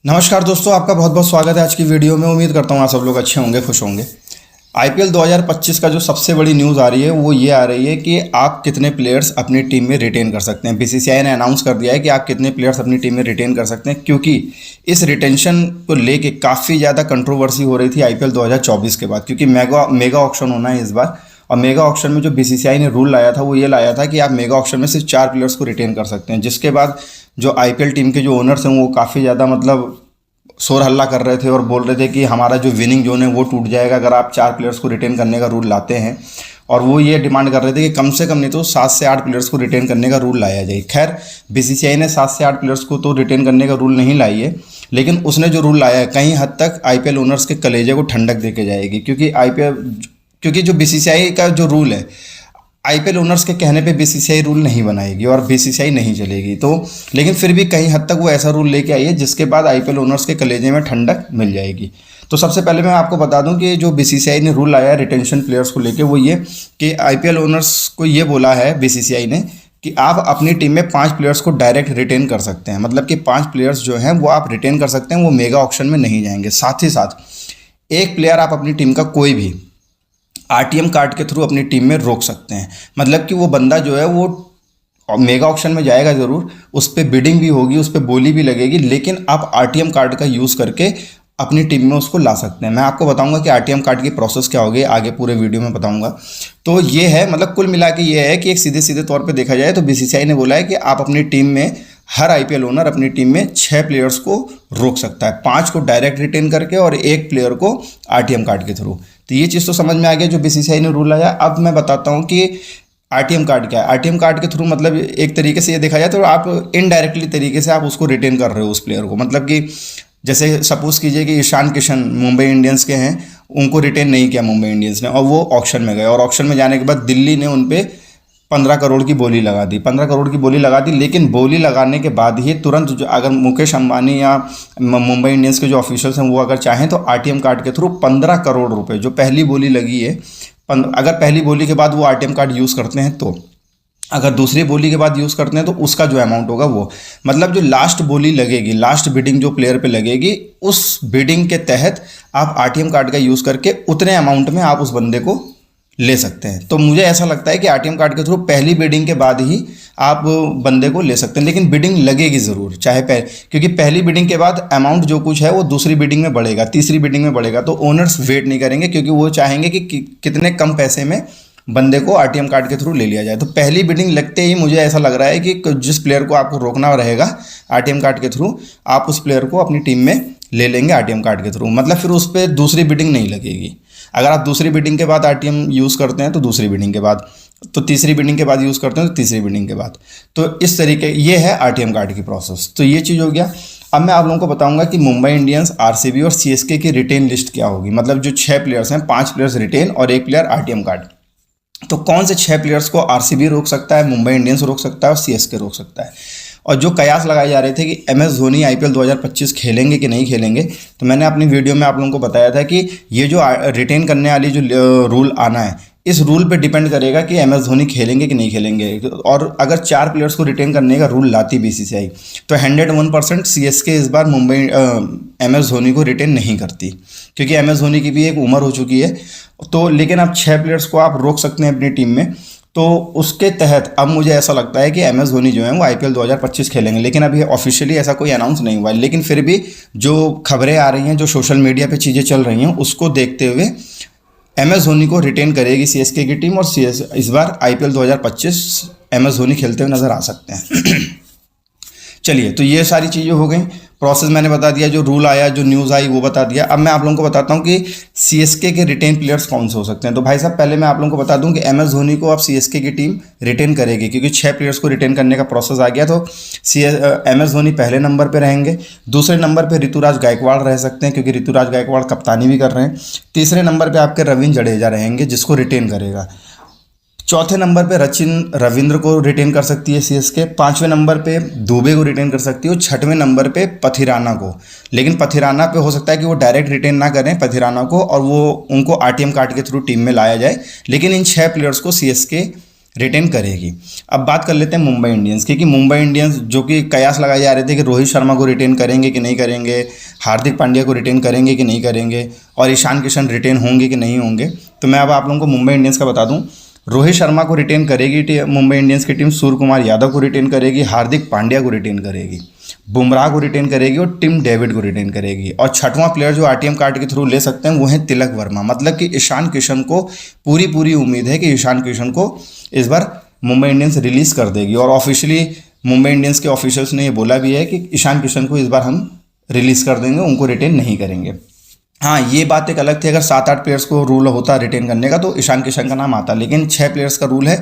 नमस्कार दोस्तों, आपका बहुत बहुत स्वागत है आज की वीडियो में। उम्मीद करता हूँ आप सब लोग अच्छे होंगे, खुश होंगे। आईपीएल 2025 का जो सबसे बड़ी न्यूज़ आ रही है वो ये आ रही है कि आप कितने प्लेयर्स अपनी टीम में रिटेन कर सकते हैं। बीसीसीआई ने अनाउंस कर दिया है कि आप कितने प्लेयर्स अपनी टीम में रिटेन कर सकते हैं, क्योंकि इस रिटेंशन को लेके काफ़ी ज़्यादा कंट्रोवर्सी हो रही थी आईपीएल 2024 के बाद, क्योंकि मेगा ऑक्शन होना है इस बार। और मेगा ऑक्शन में जो बीसीसीआई ने रूल लाया था वो ये लाया था कि आप मेगा ऑक्शन में सिर्फ 4 प्लेयर्स को रिटेन कर सकते हैं, जिसके बाद जो आईपीएल टीम के जो ओनर्स हैं वो काफ़ी ज़्यादा शोर हल्ला कर रहे थे और बोल रहे थे कि हमारा जो विनिंग जोन है वो टूट जाएगा अगर आप 4 प्लेयर्स को रिटेन करने का रूल लाते हैं। और वो ये डिमांड कर रहे थे कि कम से कम नहीं तो 7 से 8 प्लेयर्स को रिटेन करने का रूल लाया जाए। खैर, बीसीसीआई ने 7 से 8 प्लेयर्स को तो रिटेन करने का रूल नहीं लाई है, लेकिन उसने जो रूल लाया है कहीं हद तक आईपीएल ओनर्स के कलेजे को ठंडक दे के जाएगी, क्योंकि जो बीसीसीआई का जो रूल है, आईपीएल ओनर्स के कहने पे बीसीसीआई रूल नहीं बनाएगी और बीसीसीआई नहीं चलेगी। तो लेकिन फिर भी कहीं हद तक वो ऐसा रूल लेके आई है जिसके बाद आईपीएल ओनर्स के कलेजे में ठंडक मिल जाएगी। तो सबसे पहले मैं आपको बता दूं कि जो बीसीसीआई ने रूल लाया है रिटेंशन प्लेयर्स को लेके, वो ये कि आईपीएल ओनर्स को ये बोला है बीसीसीआई ने कि आप अपनी टीम में 5 प्लेयर्स को डायरेक्ट रिटेन कर सकते हैं। मतलब कि 5 प्लेयर्स जो हैं वो आप रिटेन कर सकते हैं, वो मेगा ऑक्शन में नहीं जाएंगे। साथ ही साथ एक प्लेयर आप अपनी टीम का कोई भी आरटीएम कार्ड के थ्रू अपनी टीम में रोक सकते हैं। मतलब कि वो बंदा जो है वो मेगा ऑक्शन में जाएगा ज़रूर, उस पर बिडिंग भी होगी, उस पर बोली भी लगेगी, लेकिन आप आरटीएम कार्ड का यूज़ करके अपनी टीम में उसको ला सकते हैं। मैं आपको बताऊंगा कि आरटीएम कार्ड की प्रोसेस क्या होगी, आगे पूरे वीडियो में बताऊंगा। तो ये है, मतलब कुल मिला के ये है कि एक सीधे सीधे तौर पे देखा जाए तो बीसीसीआई ने बोला है कि आप अपनी टीम में, हर आईपीएल ओनर अपनी टीम में 6 प्लेयर्स को रोक सकता है, 5 को डायरेक्ट रिटेन करके और 1 प्लेयर को आरटीएम कार्ड के थ्रू। तो ये चीज़ तो समझ में आ गया जो बीसीसीआई ने रूल लाया। अब मैं बताता हूँ कि आरटीएम कार्ड क्या है। आरटीएम कार्ड के थ्रू मतलब एक तरीके से ये देखा जाए तो आप इनडायरेक्टली तरीके से आप उसको रिटेन कर रहे हो उस प्लेयर को। मतलब कि जैसे सपोज कीजिए कि ईशान किशन मुंबई इंडियंस के हैं, उनको रिटेन नहीं किया मुंबई इंडियंस ने और वो ऑक्शन में गए, और ऑक्शन में जाने के बाद दिल्ली ने उन पर 15 करोड़ की बोली लगा दी, 15 करोड़ की बोली लगा दी। लेकिन बोली लगाने के बाद ही तुरंत अगर मुकेश अंबानी या मुंबई इंडियंस के जो ऑफिशियल्स हैं वो अगर चाहें तो आरटीएम कार्ड के थ्रू 15 करोड़ रुपए जो पहली बोली लगी है, अगर पहली बोली के बाद वो आरटीएम कार्ड यूज़ करते हैं, तो अगर दूसरी बोली के बाद यूज़ करते हैं तो उसका जो अमाउंट होगा वो, मतलब जो लास्ट बोली लगेगी, लास्ट बिडिंग जो प्लेयर पे लगेगी, उस बिडिंग के तहत आप आरटीएम कार्ड का यूज़ करके उतने अमाउंट में आप उस बंदे को ले सकते हैं। तो मुझे ऐसा लगता है कि आरटीएम कार्ड के थ्रू पहली बिडिंग के बाद ही आप बंदे को ले सकते हैं, लेकिन बिडिंग लगेगी ज़रूर, चाहे क्योंकि पहली बिडिंग के बाद अमाउंट जो कुछ है वो दूसरी बिडिंग में बढ़ेगा, तीसरी बिडिंग में बढ़ेगा। तो ओनर्स वेट नहीं करेंगे, क्योंकि वो चाहेंगे कि कितने कम पैसे में बंदे को आरटीएम कार्ड के थ्रू ले लिया जाए। तो पहली बिडिंग लगते ही मुझे ऐसा लग रहा है कि जिस प्लेयर को आपको रोकना रहेगा आरटीएम कार्ड के थ्रू, आप उस प्लेयर को अपनी टीम में ले लेंगे आरटीएम कार्ड के थ्रू। मतलब फिर उस पर दूसरी बिडिंग नहीं लगेगी। अगर आप दूसरी बिडिंग के बाद आरटीएम यूज़ करते हैं तो दूसरी बिडिंग के बाद, तो तीसरी बिडिंग के बाद यूज़ करते हैं तो तीसरी बिडिंग के बाद। तो इस तरीके ये है आरटीएम कार्ड की प्रोसेस। तो ये चीज़ हो गया। अब मैं आप लोगों को बताऊंगा कि मुंबई इंडियंस, आरसीबी और सीएसके की रिटेन लिस्ट क्या होगी। मतलब जो 6 प्लेयर्स हैं, 5 प्लेयर्स रिटेन और 1 प्लेयर आरटीएम कार्ड। तो कौन से 6 प्लेयर्स को आरसीबी रोक सकता है, मुंबई इंडियंस रोक सकता है और सीएसके रोक सकता है। और जो कयास लगाए जा रहे थे कि एमएस धोनी आईपीएल 2025 खेलेंगे कि नहीं खेलेंगे, तो मैंने अपनी वीडियो में आप लोगों को बताया था कि ये जो रिटेन करने वाली जो रूल आना है, इस रूल पे डिपेंड करेगा कि एमएस धोनी खेलेंगे कि नहीं खेलेंगे। और अगर 4 प्लेयर्स को रिटेन करने का रूल लाती बीसीसीआई तो 101% सीएसके इस बार मुंबई एमएस धोनी को रिटेन नहीं करती, क्योंकि एमएस धोनी की भी एक उम्र हो चुकी है। तो लेकिन अब 6 प्लेयर्स को आप रोक सकते हैं अपनी टीम में। तो उसके तहत अब मुझे ऐसा लगता है कि एमएस धोनी जो है वो आईपीएल 2025 खेलेंगे। लेकिन अभी ऑफिशियली ऐसा कोई अनाउंस नहीं हुआ है, लेकिन फिर भी जो खबरें आ रही हैं, जो सोशल मीडिया पे चीज़ें चल रही हैं, उसको देखते हुए एमएस धोनी को रिटेन करेगी सीएसके की टीम, और इस बार आईपीएल 2025 एमएस धोनी खेलते हुए नजर आ सकते हैं। चलिए, तो ये सारी चीज़ें हो गई, प्रोसेस मैंने बता दिया, जो रूल आया, जो न्यूज़ आई वो बता दिया। अब मैं आप लोगों को बताता हूँ कि सीएसके के रिटेन प्लेयर्स कौन से हो सकते हैं। तो भाई साहब, पहले मैं आप लोगों को बता दूं कि एमएस धोनी को अब सीएसके की टीम रिटेन करेगी, क्योंकि 6 प्लेयर्स को रिटेन करने का प्रोसेस आ गया। तो एमएस धोनी पहले नंबर पर रहेंगे। दूसरे नंबर पर ऋतुराज गायकवाड़ रह सकते हैं, क्योंकि ऋतुराज गायकवाड़ कप्तानी भी कर रहे हैं। तीसरे नंबर पर आपके रविंद्र जडेजा रहेंगे, जिसको रिटेन करेगा। चौथे नंबर पे सचिन रविंद्र को रिटेन कर सकती है सीएसके। 5वें नंबर पे दुबे को रिटेन कर सकती है और 6वें नंबर पे पथिराना को। लेकिन पथिराना पे हो सकता है कि वो डायरेक्ट रिटेन ना करें पथिराना को, और वो उनको आरटीएम कार्ड के थ्रू टीम में लाया जाए। लेकिन इन 6 प्लेयर्स को सीएसके रिटेन करेगी। अब बात कर लेते हैं मुंबई इंडियंस की, कि मुंबई इंडियंस जो कि कयास लगाए जा रहे थे कि रोहित शर्मा को रिटेन करेंगे कि नहीं करेंगे, हार्दिक पांड्या को रिटेन करेंगे कि नहीं करेंगे, और ईशान किशन रिटेन होंगे कि नहीं होंगे। तो मैं अब आप लोगों को मुंबई इंडियंस का बता दूं, रोहित शर्मा को रिटेन करेगी मुंबई इंडियंस की टीम, सूर्य कुमार यादव को रिटेन करेगी, हार्दिक पांड्या को रिटेन करेगी, बुमराह को रिटेन करेगी और टिम डेविड को रिटेन करेगी। और छठवां प्लेयर जो आरटीएम कार्ड के थ्रू ले सकते हैं वो है तिलक वर्मा। मतलब कि ईशान किशन को पूरी उम्मीद है कि ईशान किशन को इस बार मुंबई इंडियंस रिलीज कर देगी, और ऑफिशियली मुंबई इंडियंस के ऑफिशियल्स ने ये बोला भी है कि ईशान किशन को इस बार हम रिलीज कर देंगे, उनको रिटेन नहीं करेंगे। हाँ, ये बात एक अलग थी, अगर 7-8 प्लेयर्स को रूल होता रिटेन करने का तो ईशान किशन का नाम आता, लेकिन 6 प्लेयर्स का रूल है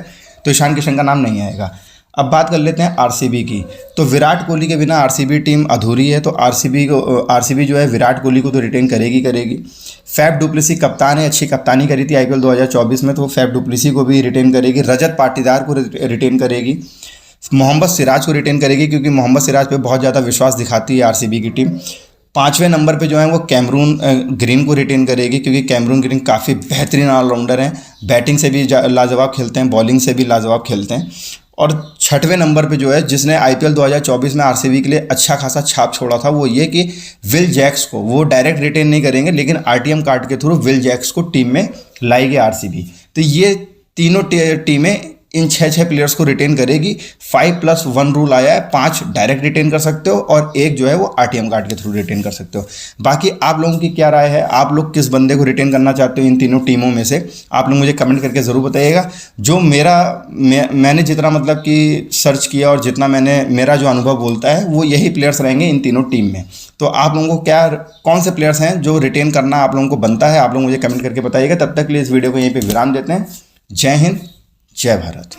तो ईशान किशन का नाम नहीं आएगा। अब बात कर लेते हैं आरसीबी की। तो विराट कोहली के बिना आरसीबी टीम अधूरी है, तो आरसीबी जो है विराट कोहली को तो रिटेन करेगी। फैफ डुप्लेसी कप्तान है, अच्छी कप्तानी करी थी आईपीएल 2024 में, तो फैफ डुप्लेसी को भी रिटेन करेगी। रजत पाटीदार को रिटेन करेगी। मोहम्मद सिराज को रिटेन करेगी, क्योंकि मोहम्मद सिराज पे बहुत ज़्यादा विश्वास दिखाती है आरसीबी की टीम। 5वें नंबर पे जो है वो कैमरून ग्रीन को रिटेन करेगी, क्योंकि कैमरून ग्रीन काफ़ी बेहतरीन ऑलराउंडर हैं, बैटिंग से भी लाजवाब खेलते हैं, बॉलिंग से भी लाजवाब खेलते हैं। और 6वें नंबर पे जो है जिसने आईपीएल 2024 में आरसीबी के लिए अच्छा खासा छाप छोड़ा था, वो ये कि विल जैक्स को वो डायरेक्ट रिटेन नहीं करेंगे, लेकिन आरटीएम कार्ड के थ्रू विल जैक्स को टीम में लाएगी आरसीबी। तो ये तीनों टीमें इन 6 प्लेयर्स को रिटेन करेगी। 5+1 रूल आया है, 5 डायरेक्ट रिटेन कर सकते हो और एक जो है वो आरटीएम कार्ड के थ्रू रिटेन कर सकते हो। बाकी आप लोगों की क्या राय है, आप लोग किस बंदे को रिटेन करना चाहते हो इन तीनों टीमों में से, आप लोग मुझे कमेंट करके ज़रूर बताइएगा। जो मैंने जितना मतलब कि सर्च किया और जितना मेरा जो अनुभव बोलता है वो यही प्लेयर्स रहेंगे इन तीनों टीम में। तो आप लोगों को कौन से प्लेयर्स हैं जो रिटेन करना आप लोगों को बनता है, आप लोग मुझे कमेंट करके बताइएगा। तब तक के लिए इस वीडियो को यहीं पर विराम देते हैं। जय हिंद, जय भारत।